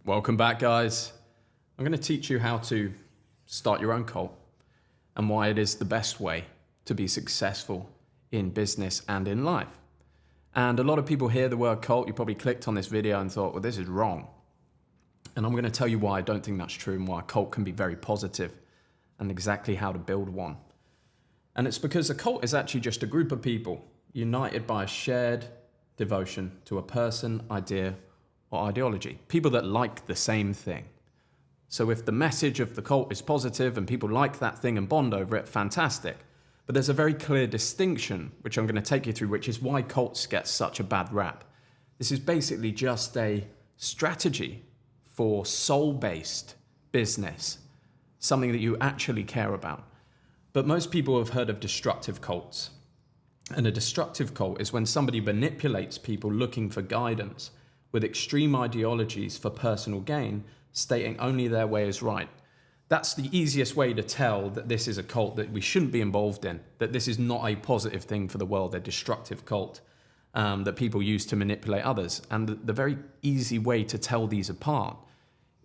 Welcome back, guys. I'm going to teach you how to start your own cult and why it is the best way to be successful in business and in life. And a lot of people hear the word cult. You probably clicked on this video and thought, well, this is wrong. And I'm going to tell you why I don't think that's true and why a cult can be very positive and exactly how to build one. And it's because a cult is actually just a group of people united by a shared devotion to a person, idea, or ideology. People that like the same thing. So if the message of the cult is positive and people like that thing and bond over it, fantastic. But there's a very clear distinction, which I'm going to take you through, which is why cults get such a bad rap. This is basically just a strategy for soul-based business, something that you actually care about. But most people have heard of destructive cults. And a destructive cult is when somebody manipulates people looking for guidance with extreme ideologies for personal gain, stating only their way is right. That's the easiest way to tell that this is a cult that we shouldn't be involved in, that this is not a positive thing for the world, a destructive cult that people use to manipulate others. And the very easy way to tell these apart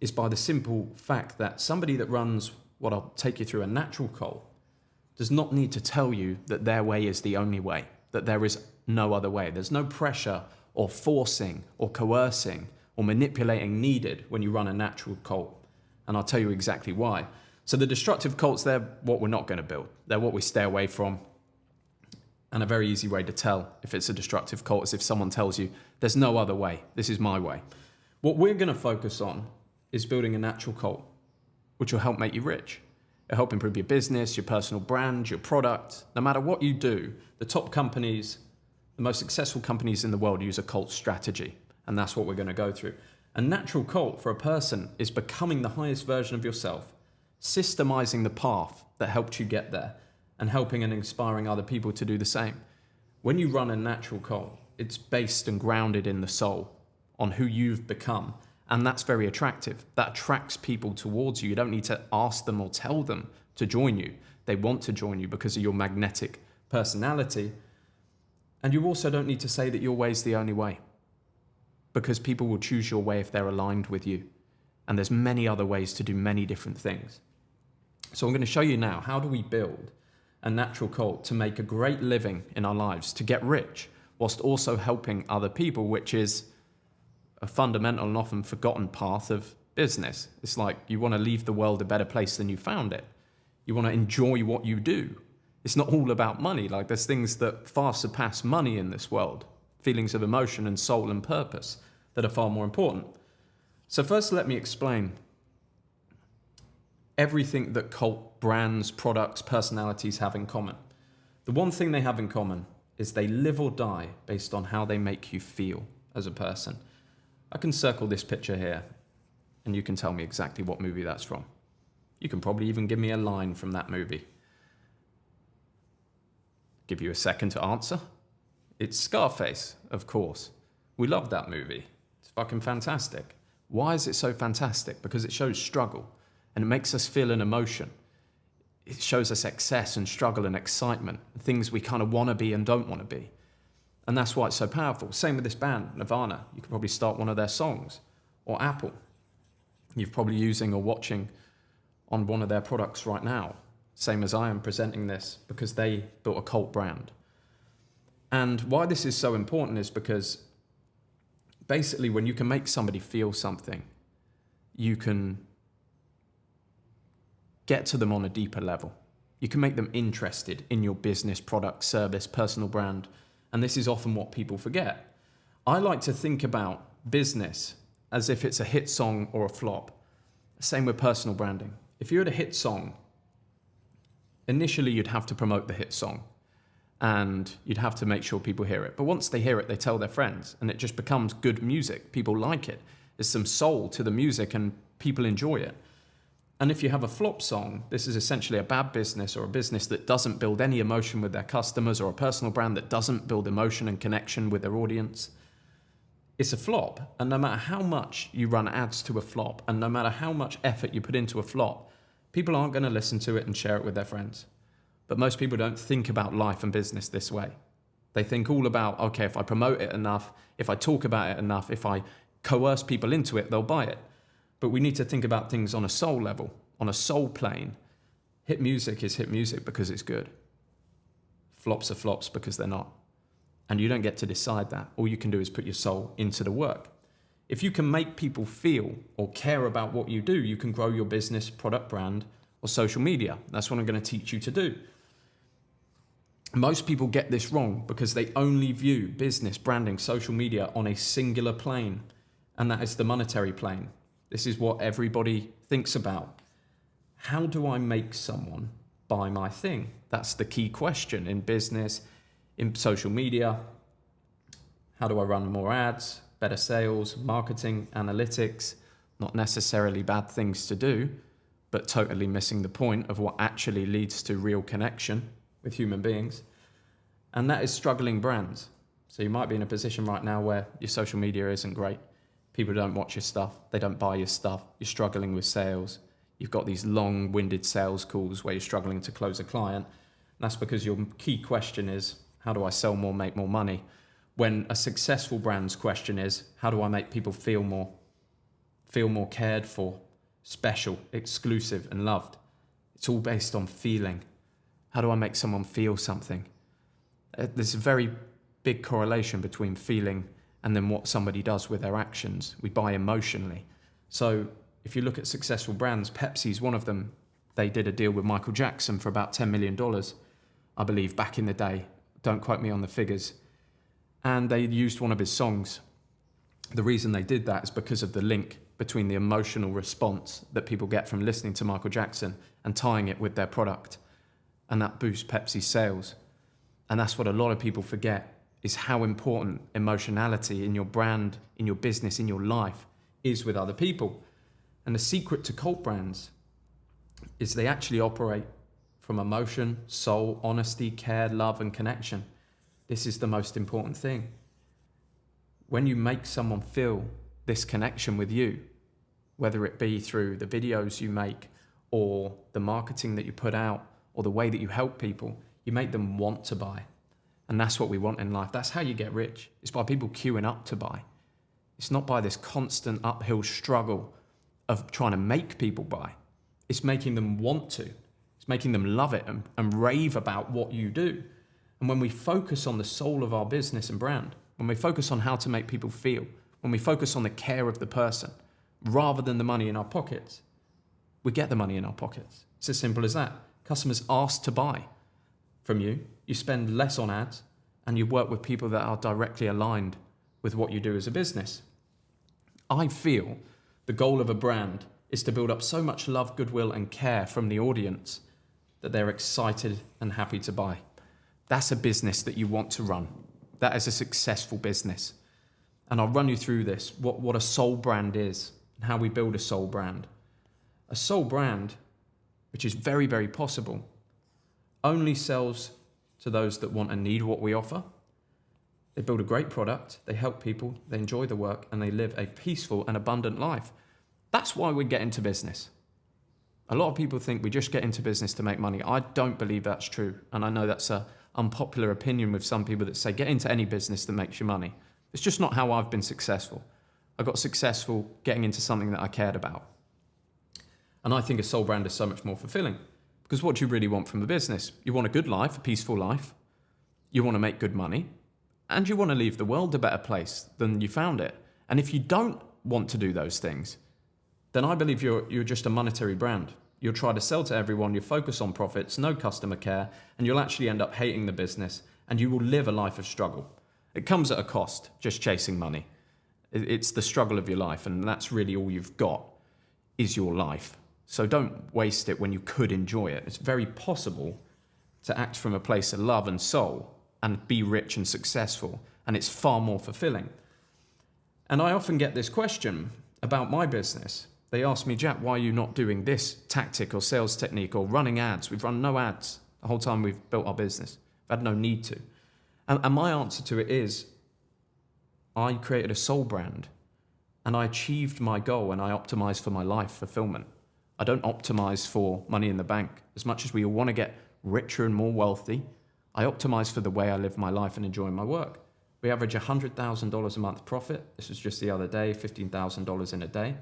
is by the simple fact that somebody that runs what I'll take you through, a natural cult, does not need to tell you that their way is the only way, that there is no other way. There's no pressure or forcing or coercing or manipulating needed when you run a natural cult. And I'll tell you exactly why. So the destructive cults, they're what we're not going to build. They're what we stay away from. And a very easy way to tell if it's a destructive cult is if someone tells you, there's no other way, this is my way. What we're going to focus on is building a natural cult, which will help make you rich. It'll help improve your business, your personal brand, your product. No matter what you do, the top companies, the most successful companies in the world use a cult strategy. And that's what we're going to go through. A natural cult for a person is becoming the highest version of yourself, systemizing the path that helped you get there, and helping and inspiring other people to do the same. When you run a natural cult, it's based and grounded in the soul, on who you've become. And that's very attractive. That attracts people towards you. You don't need to ask them or tell them to join you. They want to join you because of your magnetic personality. And you also don't need to say that your way is the only way, because people will choose your way if they're aligned with you. And there's many other ways to do many different things. So I'm going to show you now, how do we build a natural cult to make a great living in our lives, to get rich, whilst also helping other people, which is a fundamental and often forgotten path of business. It's like you want to leave the world a better place than you found it. You want to enjoy what you do. It's not all about money. Like, there's things that far surpass money in this world. Feelings of emotion and soul and purpose that are far more important. So first, let me explain everything that cult brands, products, personalities have in common. The one thing they have in common is they live or die based on how they make you feel as a person. I can circle this picture here, and you can tell me exactly what movie that's from. You can probably even give me a line from that movie. Give you a second to answer. It's Scarface, of course. We love that movie. It's fucking fantastic. Why is it so fantastic? Because it shows struggle, and it makes us feel an emotion. It shows us excess and struggle and excitement, things we kind of want to be and don't want to be. And that's why it's so powerful. Same with this band, Nirvana. You could probably start one of their songs. Or Apple. You're probably using or watching on one of their products right now. Same as I am presenting this, because they built a cult brand. And why this is so important is because basically when you can make somebody feel something, you can get to them on a deeper level. You can make them interested in your business, product, service, personal brand. And this is often what people forget. I like to think about business as if it's a hit song or a flop. Same with personal branding. If you had a hit song, initially you'd have to promote the hit song and you'd have to make sure people hear it. But once they hear it, they tell their friends and it just becomes good music. People like it. There's some soul to the music and people enjoy it. And if you have a flop song, this is essentially a bad business or a business that doesn't build any emotion with their customers, or a personal brand that doesn't build emotion and connection with their audience. It's a flop. And no matter how much you run ads to a flop, and no matter how much effort you put into a flop, people aren't going to listen to it and share it with their friends. But most people don't think about life and business this way. They think all about, okay, if I promote it enough, if I talk about it enough, if I coerce people into it, they'll buy it. But we need to think about things on a soul level, on a soul plane. Hit music is hit music because it's good. Flops are flops because they're not. And you don't get to decide that. All you can do is put your soul into the work. If you can make people feel or care about what you do, you can grow your business, product, brand, or social media. That's what I'm going to teach you to do. Most people get this wrong because they only view business, branding, social media on a singular plane, and that is the monetary plane. This is what everybody thinks about. How do I make someone buy my thing? That's the key question in business, in social media. How do I run more ads, better sales, marketing, analytics? Not necessarily bad things to do, but totally missing the point of what actually leads to real connection with human beings. And that is struggling brands. So you might be in a position right now where your social media isn't great. People don't watch your stuff. They don't buy your stuff. You're struggling with sales. You've got these long-winded sales calls where you're struggling to close a client. And that's because your key question is, how do I sell more, make more money? When a successful brand's question is, how do I make people feel more cared for, special, exclusive, and loved? It's all based on feeling. How do I make someone feel something? There's a very big correlation between feeling and then what somebody does with their actions. We buy emotionally. So if you look at successful brands, Pepsi's one of them. They did a deal with Michael Jackson for about $10 million, I believe, back in the day. Don't quote me on the figures. And they used one of his songs. The reason they did that is because of the link between the emotional response that people get from listening to Michael Jackson and tying it with their product. And that boosts Pepsi's sales. And that's what a lot of people forget, is how important emotionality in your brand, in your business, in your life is with other people. And the secret to cult brands is they actually operate from emotion, soul, honesty, care, love, and connection. This is the most important thing. When you make someone feel this connection with you, whether it be through the videos you make or the marketing that you put out or the way that you help people, you make them want to buy. And that's what we want in life. That's how you get rich. It's by people queuing up to buy. It's not by this constant uphill struggle of trying to make people buy. It's making them want to. It's making them love it and rave about what you do. And when we focus on the soul of our business and brand, when we focus on how to make people feel, when we focus on the care of the person, rather than the money in our pockets, we get the money in our pockets. It's as simple as that. Customers ask to buy from you. You spend less on ads and you work with people that are directly aligned with what you do as a business. I feel the goal of a brand is to build up so much love, goodwill, and care from the audience that they're excited and happy to buy. That's a business that you want to run. That is a successful business. And I'll run you through this, what a soul brand is and how we build a soul brand. A soul brand, which is very, very possible, only sells to those that want and need what we offer. They build a great product, they help people, they enjoy the work, and they live a peaceful and abundant life. That's why we get into business. A lot of people think we just get into business to make money. I don't believe that's true. And I know that's an unpopular opinion with some people that say, get into any business that makes you money. It's just not how I've been successful. I got successful getting into something that I cared about. And I think a soul brand is so much more fulfilling. Because what do you really want from a business? You want a good life, a peaceful life. You want to make good money. And you want to leave the world a better place than you found it. And if you don't want to do those things, then I believe you're just a monetary brand. You'll try to sell to everyone, you'll focus on profits, no customer care, and you'll actually end up hating the business, and you will live a life of struggle. It comes at a cost, just chasing money. It's the struggle of your life, and that's really all you've got, is your life. So don't waste it when you could enjoy it. It's very possible to act from a place of love and soul and be rich and successful, and it's far more fulfilling. And I often get this question about my business. They ask me, Jack, why are you not doing this tactic or sales technique or running ads? We've run no ads the whole time we've built our business. We've had no need to. And my answer to it is, I created a soul brand and I achieved my goal and I optimized for my life fulfillment. I don't optimize for money in the bank. As much as we all want to get richer and more wealthy, I optimize for the way I live my life and enjoy my work. We average $100,000 a month profit. This was just the other day, $15,000 in a day.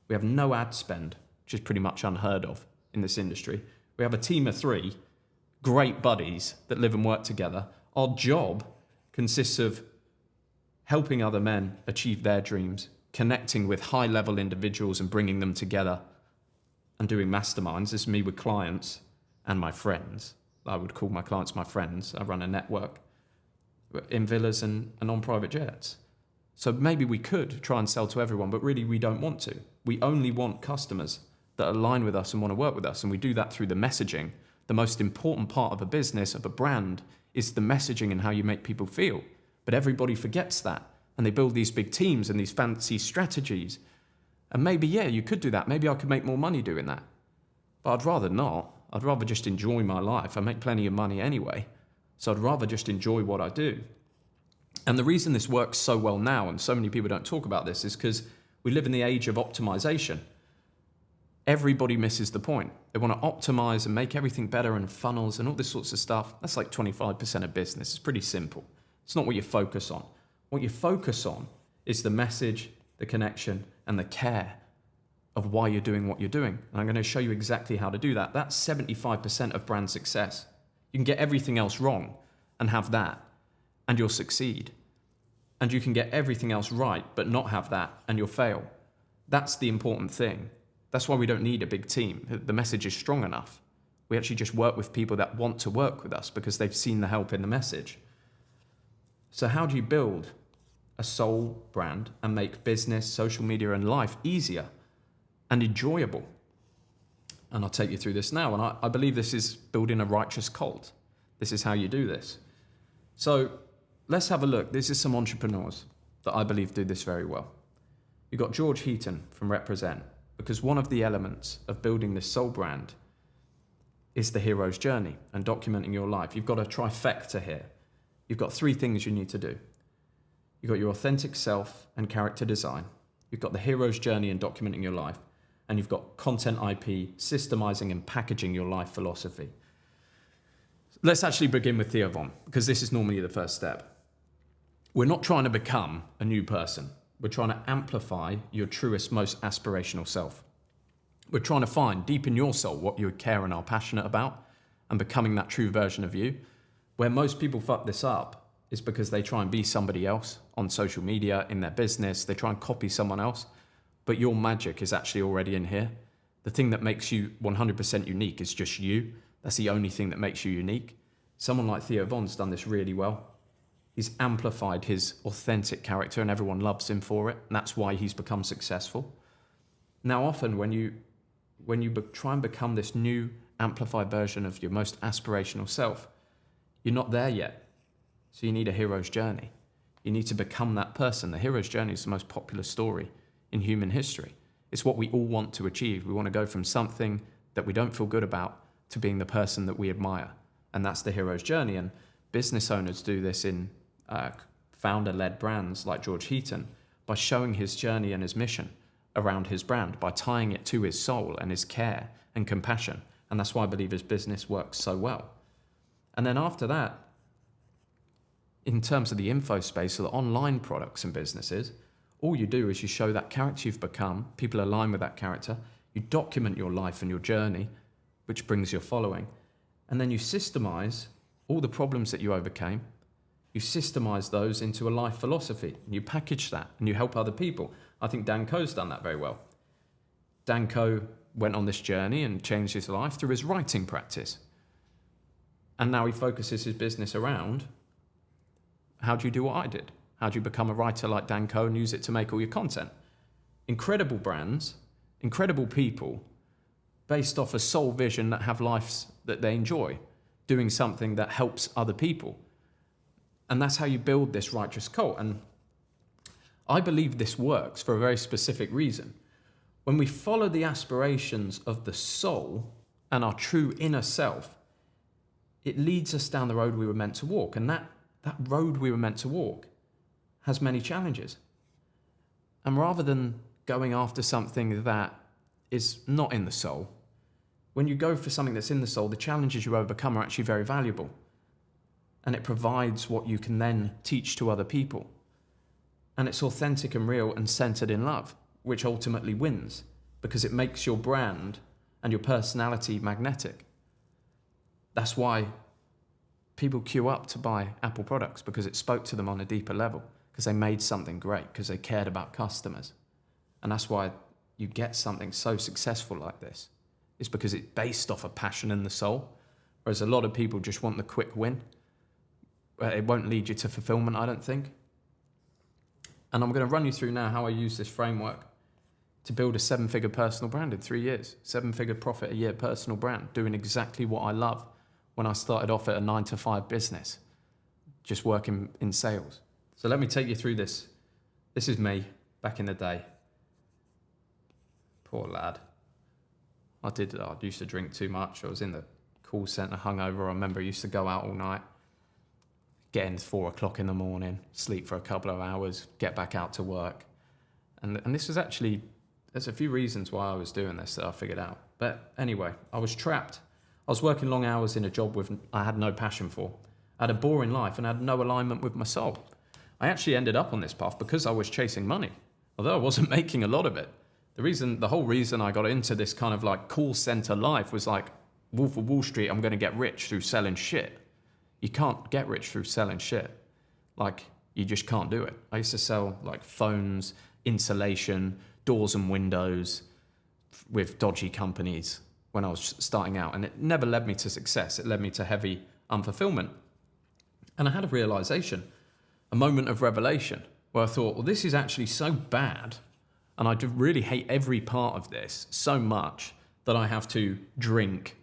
We have no ad spend, which is pretty much unheard of in this industry. We have a team of 3 great buddies that live and work together. Our job consists of helping other men achieve their dreams, connecting with high-level individuals and bringing them together, and doing masterminds. This is me with clients and my friends. I would call my clients my friends. I run a network in villas and on private jets. So maybe we could try and sell to everyone, but really we don't want to. We only want customers that align with us and want to work with us, and we do that through the messaging. The most important part of a business, of a brand, is the messaging and how you make people feel. But everybody forgets that, and they build these big teams and these fancy strategies. And maybe, yeah, you could do that. Maybe I could make more money doing that. But I'd rather not. I'd rather just enjoy my life. I make plenty of money anyway, so I'd rather just enjoy what I do. And the reason this works so well now, and so many people don't talk about this, is because we live in the age of optimization. Everybody misses the point. They want to optimize and make everything better and funnels and all this sorts of stuff. That's like 25% of business. It's pretty simple. It's not what you focus on. What you focus on is the message, the connection, and the care of why you're doing what you're doing. And I'm going to show you exactly how to do that. That's 75% of brand success. You can get everything else wrong and have that, and you'll succeed. And you can get everything else right, but not have that, and you'll fail. That's the important thing. That's why we don't need a big team. The message is strong enough. We actually just work with people that want to work with us because they've seen the help in the message. So how do you build a soul brand and make business, social media, and life easier and enjoyable? And I'll take you through this now. And I believe this is building a righteous cult. This is how you do this. So let's have a look. This is some entrepreneurs that I believe do this very well. You've got George Heaton from Represent, because one of the elements of building this soul brand is the hero's journey and documenting your life. You've got a trifecta here. You've got 3 things you need to do. You've got your authentic self and character design. You've got the hero's journey and documenting your life. And you've got content IP, systemizing and packaging your life philosophy. Let's actually begin with Theo Von, because this is normally the first step. We're not trying to become a new person. We're trying to amplify your truest, most aspirational self. We're trying to find deep in your soul what you care and are passionate about and becoming that true version of you. Where most people fuck this up is because they try and be somebody else on social media, in their business. They try and copy someone else, but your magic is actually already in here. The thing that makes you 100% unique is just you. That's the only thing that makes you unique. Someone like Theo Von's done this really well. He's amplified his authentic character and everyone loves him for it. And that's why he's become successful. Now, often when you try and become this new amplified version of your most aspirational self, you're not there yet. So you need a hero's journey. You need to become that person. The hero's journey is the most popular story in human history. It's what we all want to achieve. We want to go from something that we don't feel good about to being the person that we admire. And that's the hero's journey. And business owners do this in founder-led brands like George Heaton by showing his journey and his mission around his brand, by tying it to his soul and his care and compassion. And that's why I believe his business works so well. And then after that, in terms of the info space, or the online products and businesses, all you do is you show that character you've become, people align with that character, you document your life and your journey, which brings your following, and then you systemize all the problems that you overcame, you systemize those into a life philosophy, and you package that, and you help other people. I think Dan Koh's done that very well. Dan Koh went on this journey and changed his life through his writing practice. And now he focuses his business around, how do you do what I did? How do you become a writer like Dan Koh and use it to make all your content? Incredible brands, incredible people, based off a soul vision that have lives that they enjoy, doing something that helps other people. And that's how you build this righteous cult. And I believe this works for a very specific reason. When we follow the aspirations of the soul and our true inner self, it leads us down the road we were meant to walk. And that road we were meant to walk has many challenges. And rather than going after something that is not in the soul, when you go for something that's in the soul, the challenges you overcome are actually very valuable. And it provides what you can then teach to other people. And it's authentic and real and centered in love, which ultimately wins. because it makes your brand and your personality magnetic. That's why people queue up to buy Apple products, because it spoke to them on a deeper level, because they made something great, because they cared about customers. And that's why you get something so successful like this. It's because it's based off a passion in the soul, whereas a lot of people just want the quick win. It won't lead you to fulfillment, I don't think. And I'm going to run you through now how I use this framework to build a 7-figure personal brand in 3 years. 7-figure profit a year personal brand, doing exactly what I love when I started off at a 9-to-5 business, just working in sales. So let me take you through this. This is me back in the day. Poor lad. I used to drink too much. I was in the call center hungover. I remember I used to go out all night, get in 4 o'clock in the morning, sleep for a couple of hours, get back out to work. And this was actually, there's a few reasons why I was doing this that I figured out. But anyway, I was trapped. I was working long hours in a job I had no passion for. I had a boring life and had no alignment with my soul. I actually ended up on this path because I was chasing money, although I wasn't making a lot of it. The whole reason I got into this kind of like call center life was like, Wolf of Wall Street, I'm going to get rich through selling shit. You can't get rich through selling shit. Like, you just can't do it. I used to sell like phones, insulation, doors and windows with dodgy companies when I was starting out, and it never led me to success. It led me to heavy unfulfillment. And I had a realization, a moment of revelation, where I thought, well, this is actually so bad, and I do really hate every part of this so much that I have to drink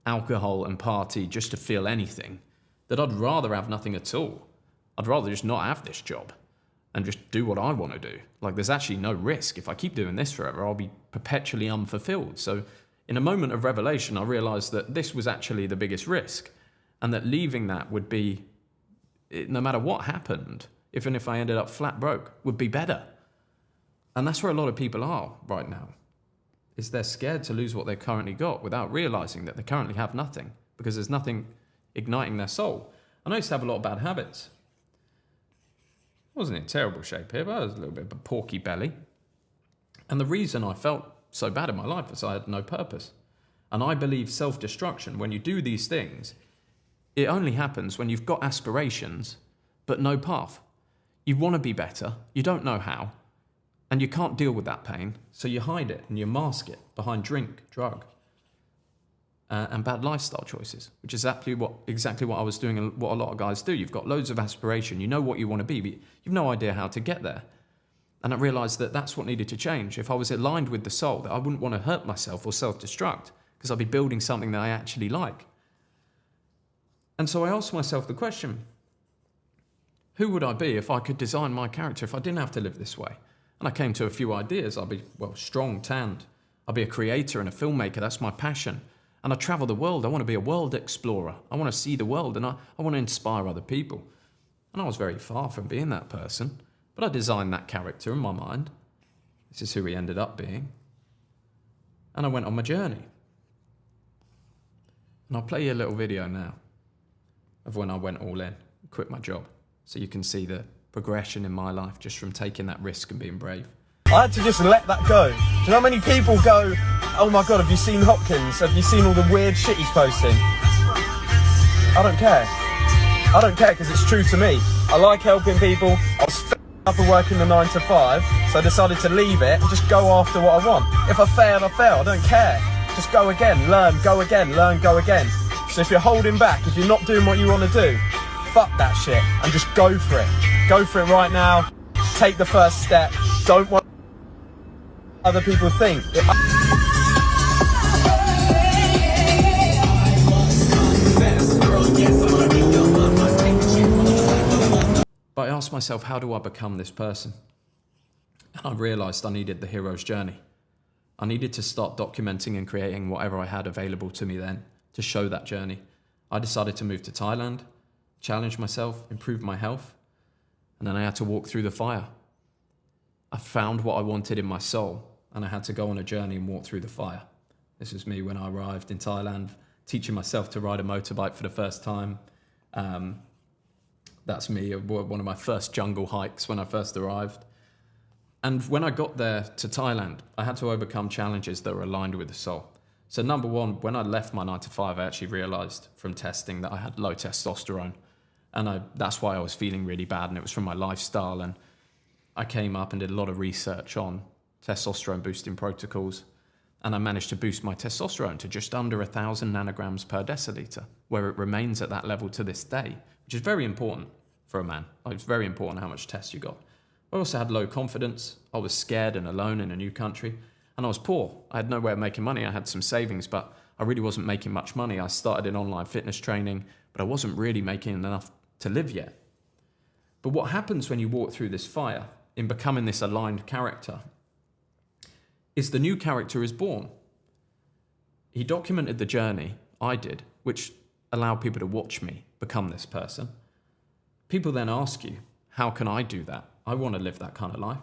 alcohol and party just to feel anything, that I'd rather have nothing at all. I'd rather just not have this job and just do what I want to do. Like, there's actually no risk. If I keep doing this forever, I'll be perpetually unfulfilled. So in a moment of revelation, I realized that this was actually the biggest risk, and that leaving that would be, no matter what happened, even if I ended up flat broke, would be better. And that's where a lot of people are right now, is they're scared to lose what they've currently got without realizing that they currently have nothing, because there's nothing igniting their soul. And I used to have a lot of bad habits. I wasn't in terrible shape here, but I was a little bit of a porky belly. And the reason I felt so bad in my life was I had no purpose. And I believe self-destruction, when you do these things, it only happens when you've got aspirations, but no path. You want to be better, you don't know how, and you can't deal with that pain, so you hide it and you mask it behind drink, drug, and bad lifestyle choices, which is exactly what I was doing and what a lot of guys do. You've got loads of aspiration, you know what you want to be, but you've no idea how to get there. And I realized that that's what needed to change. If I was aligned with the soul, that I wouldn't want to hurt myself or self-destruct, because I'd be building something that I actually like. And so I asked myself the question, who would I be if I could design my character, if I didn't have to live this way? And I came to a few ideas. I'd be, strong, tanned. I'd be a creator and a filmmaker. That's my passion. And I travel the world. I want to be a world explorer. I want to see the world, and I want to inspire other people. And I was very far from being that person, but I designed that character in my mind. This is who he ended up being. And I went on my journey. And I'll play you a little video now of when I went all in, quit my job, so you can see the progression in my life just from taking that risk and being brave. I had to just let that go. Do you know how many people go, oh my God, have you seen Hopkins? Have you seen all the weird shit he's posting? I don't care. I don't care, because it's true to me. I like helping people. I was fed up of working the 9 to 5, so I decided to leave it and just go after what I want. If I fail, I fail. I don't care. Just go again, learn, go again, learn, go again. So if you're holding back, if you're not doing what you want to do, fuck that shit and just go for it. Go for it right now. Take the first step. Don't want other people think. But I asked myself, how do I become this person? And I realized I needed the hero's journey. I needed to start documenting and creating whatever I had available to me then to show that journey. I decided to move to Thailand, challenge myself, improve my health, and then I had to walk through the fire. I found what I wanted in my soul, and I had to go on a journey and walk through the fire. This was me when I arrived in Thailand, teaching myself to ride a motorbike for the first time. That's me, one of my first jungle hikes when I first arrived. And when I got there to Thailand, I had to overcome challenges that were aligned with the soul. So number one, when I left my 9 to 5, I actually realized from testing that I had low testosterone. And that's why I was feeling really bad. And it was from my lifestyle. And I came up and did a lot of research on testosterone boosting protocols. And I managed to boost my testosterone to just under 1,000 nanograms per deciliter, where it remains at that level to this day, which is very important for a man. It's very important how much test you got. I also had low confidence. I was scared and alone in a new country. And I was poor. I had no way of making money. I had some savings, but I really wasn't making much money. I started in online fitness training, but I wasn't really making enough to live yet. But what happens when you walk through this fire in becoming this aligned character is the new character is born. He documented the journey I did, which allowed people to watch me become this person. People then ask you, how can I do that? I want to live that kind of life.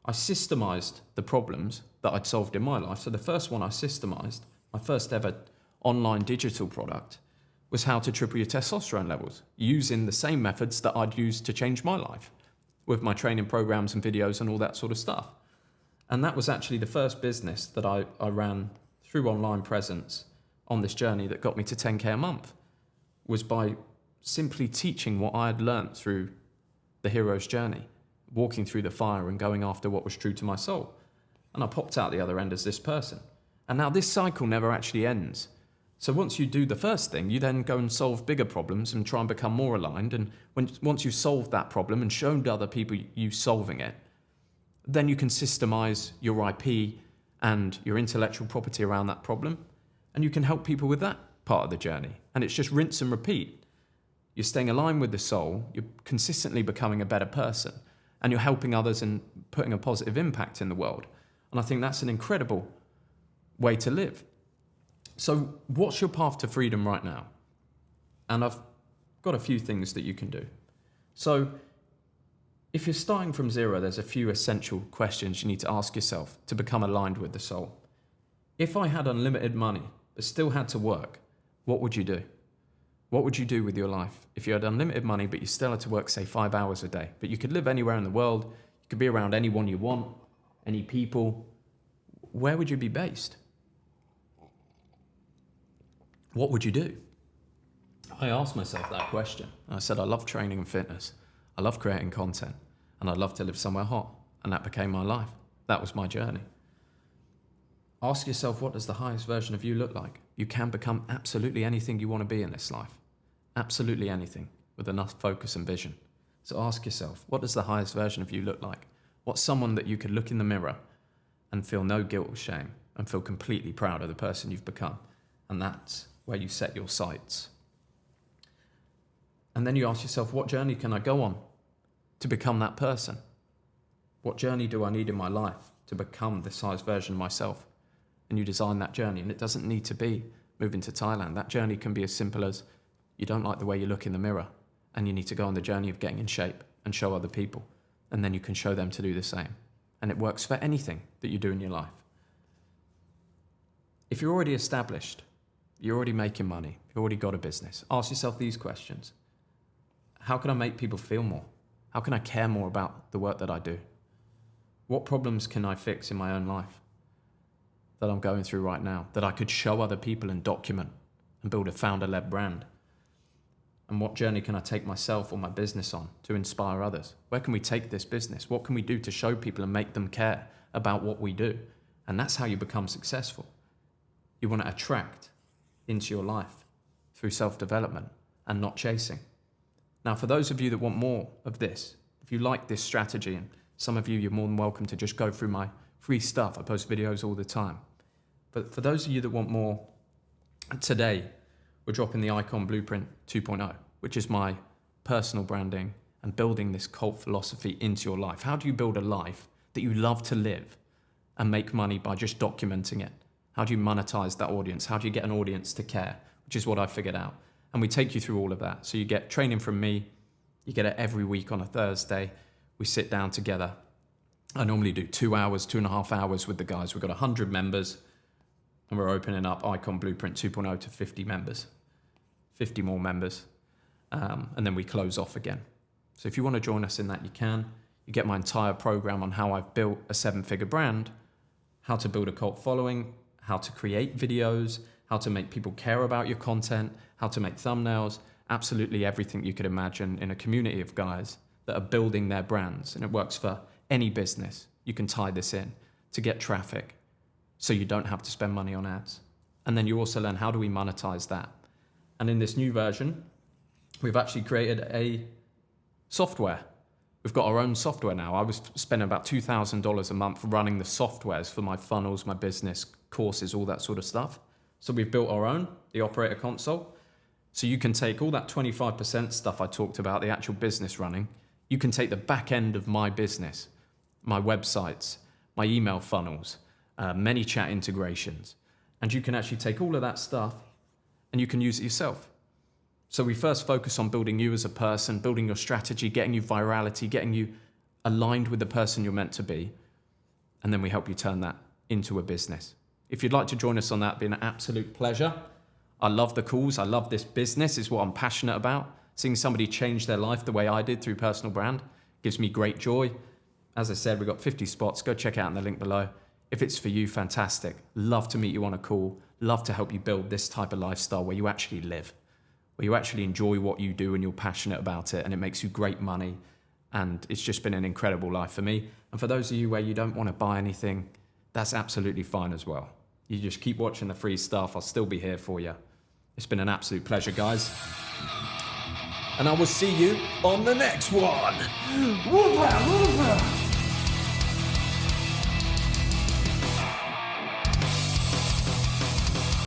I systemized the problems that I'd solved in my life. So the first one I systemized, my first ever online digital product, was how to triple your testosterone levels using the same methods that I'd used to change my life with my training programs and videos and all that sort of stuff. And that was actually the first business that I ran through online presence on this journey that got me to 10K a month, was by simply teaching what I had learned through the hero's journey, walking through the fire and going after what was true to my soul. And I popped out the other end as this person. And now this cycle never actually ends. So once you do the first thing, you then go and solve bigger problems and try and become more aligned. And once you've solved that problem and shown to other people you solving it, then you can systemize your IP and your intellectual property around that problem. And you can help people with that part of the journey. And it's just rinse and repeat. You're staying aligned with the soul. You're consistently becoming a better person. And you're helping others and putting a positive impact in the world. And I think that's an incredible way to live. So what's your path to freedom right now? And I've got a few things that you can do. So if you're starting from zero, there's a few essential questions you need to ask yourself to become aligned with the soul. If I had unlimited money, but still had to work, what would you do? What would you do with your life? If you had unlimited money, but you still had to work, say, 5 hours a day, but you could live anywhere in the world, you could be around anyone you want, any people, where would you be based? What would you do? I asked myself that question. And I said, I love training and fitness. I love creating content. And I'd love to live somewhere hot. And that became my life. That was my journey. Ask yourself, what does the highest version of you look like? You can become absolutely anything you want to be in this life. Absolutely anything with enough focus and vision. So ask yourself, what does the highest version of you look like? What's someone that you could look in the mirror and feel no guilt or shame and feel completely proud of the person you've become? And that's where you set your sights. And then you ask yourself, what journey can I go on to become that person? What journey do I need in my life to become this highest version of myself? And you design that journey. And it doesn't need to be moving to Thailand. That journey can be as simple as you don't like the way you look in the mirror and you need to go on the journey of getting in shape and show other people. And then you can show them to do the same. And it works for anything that you do in your life. If you're already established, you're already making money, you've already got a business, ask yourself these questions. How can I make people feel more? How can I care more about the work that I do? What problems can I fix in my own life that I'm going through right now, that I could show other people and document and build a founder-led brand? And what journey can I take myself or my business on to inspire others? Where can we take this business? What can we do to show people and make them care about what we do? And that's how you become successful. You want to attract into your life through self-development and not chasing. Now, for those of you that want more of this, if you like this strategy, and some of you, you're more than welcome to just go through my free stuff. I post videos all the time. But for those of you that want more, today, we're dropping the Icon Blueprint 2.0, which is my personal branding and building this cult philosophy into your life. How do you build a life that you love to live and make money by just documenting it? How do you monetize that audience? How do you get an audience to care? Which is what I figured out. And we take you through all of that. So you get training from me. You get it every week on a Thursday. We sit down together. I normally do 2 hours, 2.5 hours with the guys. We've got 100 members and we're opening up Icon Blueprint 2.0 to 50 members, 50 more members. And then we close off again. So if you want to join us in that, you can. You get my entire program on how I've built a 7-figure brand, how to build a cult following, how to create videos, how to make people care about your content, how to make thumbnails, absolutely everything you could imagine in a community of guys that are building their brands. And it works for any business. You can tie this in to get traffic so you don't have to spend money on ads. And then you also learn how do we monetize that. And in this new version, we've actually created a software. We've got our own software now. I was spending about $2,000 a month running the softwares for my funnels, my business, courses, all that sort of stuff. So we've built our own, the Operator Console. So you can take all that 25% stuff I talked about, the actual business running, you can take the back end of my business, my websites, my email funnels, ManyChat integrations, and you can actually take all of that stuff and you can use it yourself. So we first focus on building you as a person, building your strategy, getting you virality, getting you aligned with the person you're meant to be, and then we help you turn that into a business. If you'd like to join us on that, it'd be an absolute pleasure. I love the calls. I love this business. It's what I'm passionate about. Seeing somebody change their life the way I did through personal brand gives me great joy. As I said, we've got 50 spots. Go check out in the link below. If it's for you, fantastic. Love to meet you on a call. Love to help you build this type of lifestyle where you actually live, where you actually enjoy what you do and you're passionate about it and it makes you great money. And it's just been an incredible life for me. And for those of you where you don't want to buy anything, that's absolutely fine as well. You just keep watching the free stuff. I'll still be here for you. It's been an absolute pleasure, guys. And I will see you on the next one. Whoop-a, whoop-a.